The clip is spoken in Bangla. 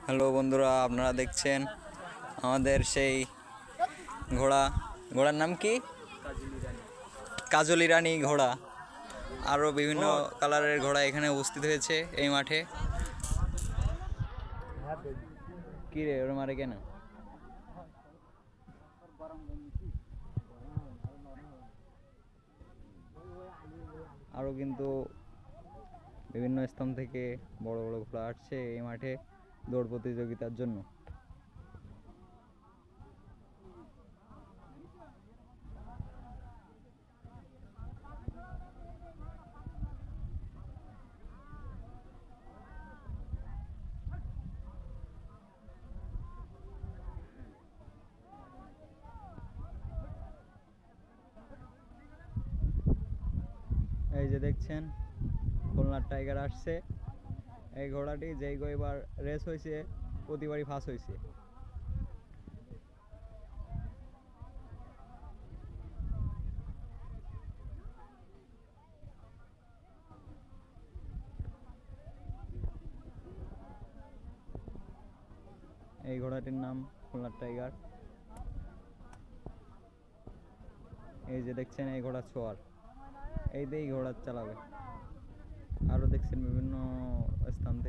হ্যালো বন্ধুরা, আপনারা দেখছেন আমাদের সেই ঘোড়ার নাম কি? কাজলি রানী ঘোড়া। আরও বিভিন্ন কালারের ঘোড়া এখানে উপস্থিত হয়েছে এই মাঠে। কি রে, ওর মারে কেন? আরও কিন্তু বিভিন্ন স্থান থেকে বড় বড় ঘোড়া আসছে এই মাঠে দৌড় প্রতিযোগিতার জন্য। এই যে দেখছেন খুলনার টাইগার আসছে। এই ঘোড়াটি যেই এবার রেস হয়েছে প্রতিবারই ফার্স্ট হয়েছে। এই ঘোড়াটির নাম খুলনার টাইগার। এই যে দেখছেন এই ঘোড়া ছোয়ার, এই দিয়েই ঘোড়া চালাবে। আরও দেখছেন বিভিন্ন স্থান থেকে